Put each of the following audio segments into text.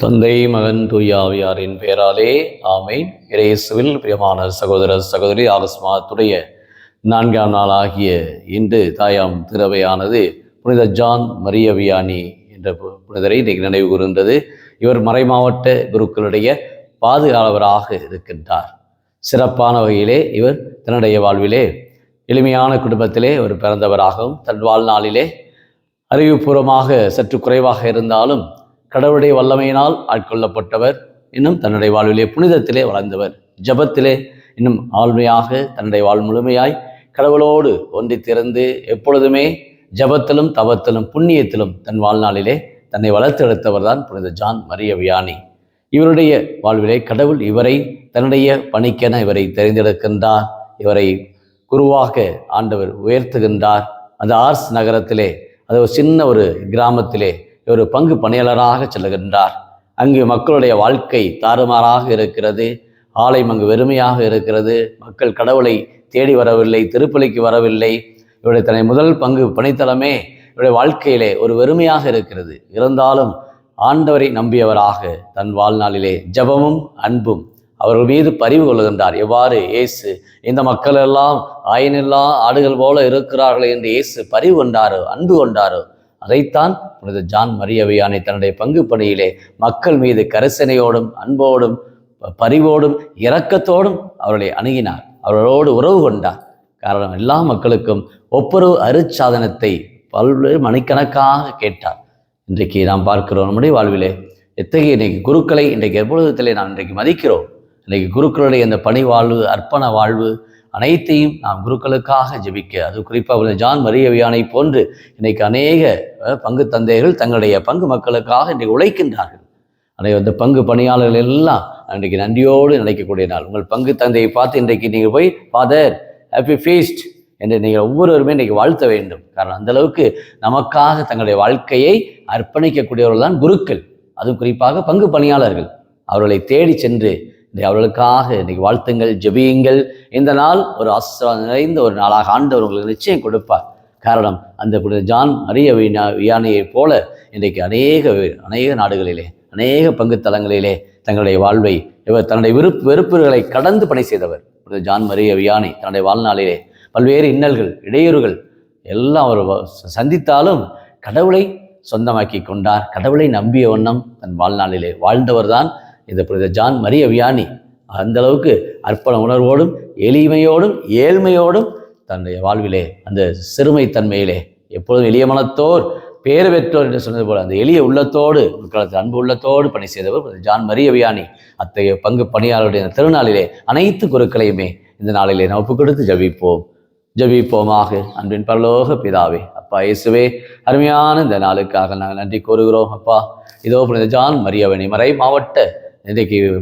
தந்தை மகன் தூயாவியாரின் பெயராலே ஆமேன். இயேசுவில் பிரியமான சகோதர சகோதரி ஆகஸ்மாத்துடைய 4ஆம் நாளாகிய இன்று தாயாம் திரவையானது புனித ஜான் மரிய வியானி என்ற புனிதரை இன்றைக்கு நினைவு கூர்ந்தது. இவர் மறைமாவட்ட குருக்களுடைய பாதுகாவலராக இருக்கின்றார். சிறப்பான வகையிலே இவர் தன்னுடைய வாழ்விலே எளிமையான குடும்பத்திலே ஒரு பிறந்தவராகவும் தன் வாழ்நாளிலே அறிவுபூர்வமாக சற்று குறைவாக இருந்தாலும் கடவுளுடைய வல்லமையினால் ஆட்கொள்ளப்பட்டவர். இன்னும் தன்னுடைய வாழ்விலே புனிதத்திலே வளர்ந்தவர். ஜபத்திலே இன்னும் ஆழ்மையாக தன்னுடைய வாழ் முழுமையாய் கடவுளோடு ஒன்றி திறந்து எப்பொழுதுமே ஜபத்திலும் தவத்திலும் புண்ணியத்திலும் தன் வாழ்நாளிலே தன்னை வளர்த்தெடுத்தவர் தான் புனித ஜான் மரிய வியானி. இவருடைய வாழ்விலே கடவுள் இவரை தன்னுடைய பணிக்கென இவரை தெரிந்தெடுக்கின்றார். இவரை குருவாக ஆண்டவர் உயர்த்துகின்றார். அந்த ஆர்ஸ் நகரத்திலே, அது ஒரு சின்ன ஒரு கிராமத்திலே ஒரு பங்கு பணியாளராக செல்லுகின்றார். அங்கு மக்களுடைய வாழ்க்கை தாறுமாறாக இருக்கிறது. ஆலயம் அங்கு வெறுமையாக இருக்கிறது. மக்கள் கடவுளை தேடி வரவில்லை, திருப்பலிக்கு வரவில்லை. இவருடைய தன்னை முதல் பங்கு பணித்தளமே இவருடைய வாழ்க்கையிலே ஒரு வெறுமையாக இருக்கிறது. இருந்தாலும் ஆண்டவரை நம்பியவராக தன் வாழ்நாளிலே ஜபமும் அன்பும் அவர்கள் மீது பரிவு கொள்ளுகின்றார். எவ்வாறு இயேசு இந்த மக்கள் எல்லாம் ஆயனில்லா ஆடுகள் போல இருக்கிறார்கள் என்று இயேசு பரிவு கொண்டாரோ, அன்பு கொண்டாரோ, அதைத்தான் புனித ஜான் மரிய வியானி தன்னுடைய பங்கு பணியிலே மக்கள் மீது கரிசனையோடும் அன்போடும் பரிவோடும் இரக்கத்தோடும் அவர்களை அணுகினார். அவர்களோடு உறவு கொண்டார். காரணம், எல்லா மக்களுக்கும் ஒவ்வொரு அருட்சாதனத்தை பல்வேறு மணிக்கணக்காக கேட்டார். இன்றைக்கு நாம் பார்க்கிறோம் நம்முடைய வாழ்விலே எத்தகைய இன்றைக்கு குருக்களை இன்றைக்கு எப்பொழுதத்திலே நாம் இன்றைக்கு மதிக்கிறோம். இன்றைக்கு குருக்களுடைய இந்த பணி வாழ்வு, அர்ப்பண வாழ்வு அனைத்தையும் நாம் குருக்களுக்காக ஜெபிக்க, அது குறிப்பாக ஜான் மரிய வியானை போன்று இன்றைக்கு அநேக பங்கு தந்தைகள் தங்களுடைய பங்கு மக்களுக்காக இன்றைக்கு உழைக்கின்றார்கள். அந்த பங்கு பணியாளர்கள் எல்லாம் இன்றைக்கு நன்றியோடு நினைக்கக்கூடிய நாள். உங்கள் பங்கு தந்தையை பார்த்து இன்றைக்கு நீங்கள் போய் ஃபாதர் ஹாப்பி ஃபீஸ்ட் என்று நீங்கள் ஒவ்வொருவருமே இன்றைக்கு வாழ்த்த வேண்டும். காரணம், அந்தளவுக்கு நமக்காக தங்களுடைய வாழ்க்கையை அர்ப்பணிக்கக்கூடியவர்கள் தான் குருக்கள். அதுவும் குறிப்பாக பங்கு பணியாளர்கள். அவர்களை தேடி சென்று அவர்களுக்காக இன்றைக்கு வாழ்த்துங்கள், ஜெபியுங்கள். இந்த நாள் ஒரு ஆசீர்வாதம் நிறைந்த ஒரு நாளாக ஆண்டவர் உங்களுக்கு நிச்சயம் கொடுப்பார். காரணம், அந்த ஜான் மரிய வியானியை போல இன்றைக்கு அநேக நாடுகளிலே அநேக பங்கு தலங்களிலே தங்களுடைய வாழ்வை இவர் தன்னுடைய வெறுப்புகளை கடந்து பணி செய்தவர். ஜான் மரிய வியானி தன்னுடைய வாழ்நாளிலே பல்வேறு இன்னல்கள், இடையூறுகள் எல்லாம் அவர் சந்தித்தாலும் கடவுளை சொந்தமாக்கி கொண்டார். கடவுளை நம்பிய வண்ணம் தன் வாழ்நாளிலே வாழ்ந்தவர் தான் இந்த புனித ஜான் மரிய வியானி. அந்த அளவுக்கு அர்ப்பண உணர்வோடும் எளிமையோடும் ஏழ்மையோடும் தன்னுடைய வாழ்விலே அந்த சிறுமைத்தன்மையிலே எப்பொழுதும் எளிய மனத்தோர் பேறு பெற்றோர் என்று சொன்னது போல அந்த எளிய உள்ளத்தோடு, மக்களது அன்பு உள்ளத்தோடு பணி செய்தவர் ஜான் மரிய வியானி. அத்தகைய பங்கு பணியாளருடைய திருநாளிலே அனைத்து குருக்களையுமே இந்த நாளிலே நாம் ஒப்புக் கொடுத்து ஜபிப்போமாக. அன்பின் பரலோக பிதாவே, அப்பா இயேசுவே, அருமையான இந்த நாளுக்காக நாங்கள் நன்றி கூறுகிறோம். அப்பா, இதோ புனித ஜான் மரிய வியானி மறை மாவட்ட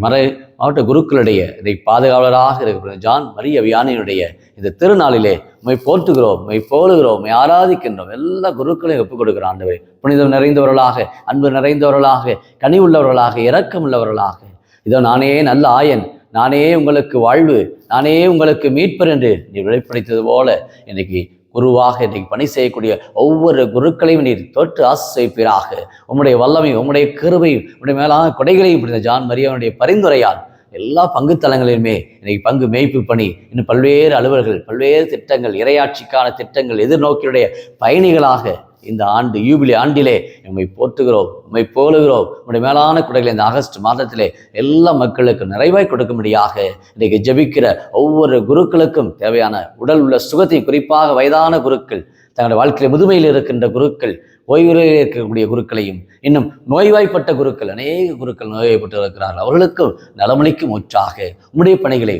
மாவட்ட குருக்களுடைய இன்றைக்கு பாதுகாவலராக இருக்கிற ஜான் மரிய வியானியினுடைய இந்த திருநாளிலே உம்மை போற்றுகிறோம், உம்மை போலுகிறோம், உம்மை ஆராதிக்கின்றோம். எல்லா குருக்களையும் ஒப்புக் கொடுக்கிற ஆண்டவரே, புனிதம் நிறைந்தவர்களாக, அன்பு நிறைந்தவர்களாக, கனி உள்ளவர்களாக, இரக்கம் உள்ளவர்களாக, இதோ நானே நல்ல ஆயன், நானே உங்களுக்கு வாழ்வு, நானே உங்களுக்கு மீட்பர் என்று நீ வெளிப்படுத்தது போல இன்றைக்கு குருவாக இன்றைக்கு பணி செய்யக்கூடிய ஒவ்வொரு குருக்களையும் நீர் தொட்டு ஆசிரியப்பீராக. உம்முடைய வல்லமை, உம்முடைய கிருபை, உம்முடைய மேலான கொடைகளையும் இப்படி ஜான் மரியாவுடைய பரிந்துரையால் எல்லா பங்கு தலங்களிலுமே இன்னைக்கு பங்கு மேய்ப்பு பணி, இன்னும் பல்வேறு அலுவல்கள், பல்வேறு திட்டங்கள், இறையாட்சிக்கான திட்டங்கள் எதிர்நோக்கியுடைய பயணிகளாக இந்த ஆண்டு யூபிலி ஆண்டிலே உம்மை போற்றுகிறோம், உம்மை போலுகிறோம். உம்முடைய மேலான குடைகளை இந்த ஆகஸ்ட் மாதத்திலே எல்லா மக்களுக்கும் நிறைவாய் கொடுக்கும்படியாக இன்றைக்கு ஜெபிக்கிற ஒவ்வொரு குருக்களுக்கும் தேவையான உடல் உள்ள சுகத்தை, குறிப்பாக வயதான குருக்கள், தங்களுடைய வாழ்க்கையில் முதுமையில் இருக்கின்ற குருக்கள், ஓய்வில் இருக்கக்கூடிய குருக்களையும், இன்னும் நோய்வாய்ப்பட்ட குருக்கள், அநேக குருக்கள் நோய்வாய்ப்பட்டு இருக்கிறார்கள், அவர்களுக்கும் நலமளிக்கும் ஒற்றாக உம்முடைய பணிகளை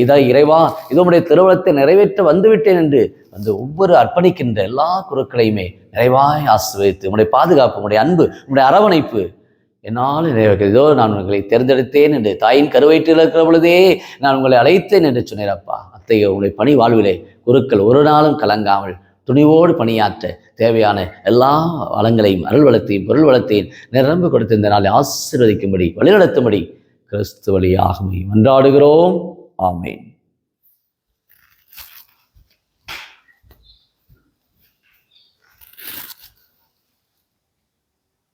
இதை இறைவா, இது உம்முடைய திருவுளத்தை நிறைவேற்ற வந்துவிட்டேன் என்று வந்து ஒவ்வொரு அர்ப்பணிக்கின்ற எல்லா குருக்களையுமே நிறைவாய் ஆசீர்வதித்து உம்முடைய பாதுகாப்பு, உம்முடைய அன்பு, உம்முடைய அரவணைப்பு என்னால் நிறைவேற்கிறது. இதோ நான் உங்களை தேர்ந்தெடுத்தேன் என்று தாயின் கருவயிற்றில் இருக்கிற பொழுதே நான் உங்களை அழைத்தேன் என்று சொன்னேனப்பா. அத்தகைய உங்களுடைய பணி வாழ்விலே குருக்கள் ஒரு நாளும் கலங்காமல் துணிவோடு பணியாற்ற தேவையான எல்லா வளங்களையும், அருள் வளத்தையும், பொருள் வளத்தையும் நிரம்ப கொடுத்து இந்த நாளை ஆசீர்வதிக்கும்படி, வழிநடத்தும்படி கிறிஸ்து வழியாக மன்றாடுகிறோம். ஆமேன்.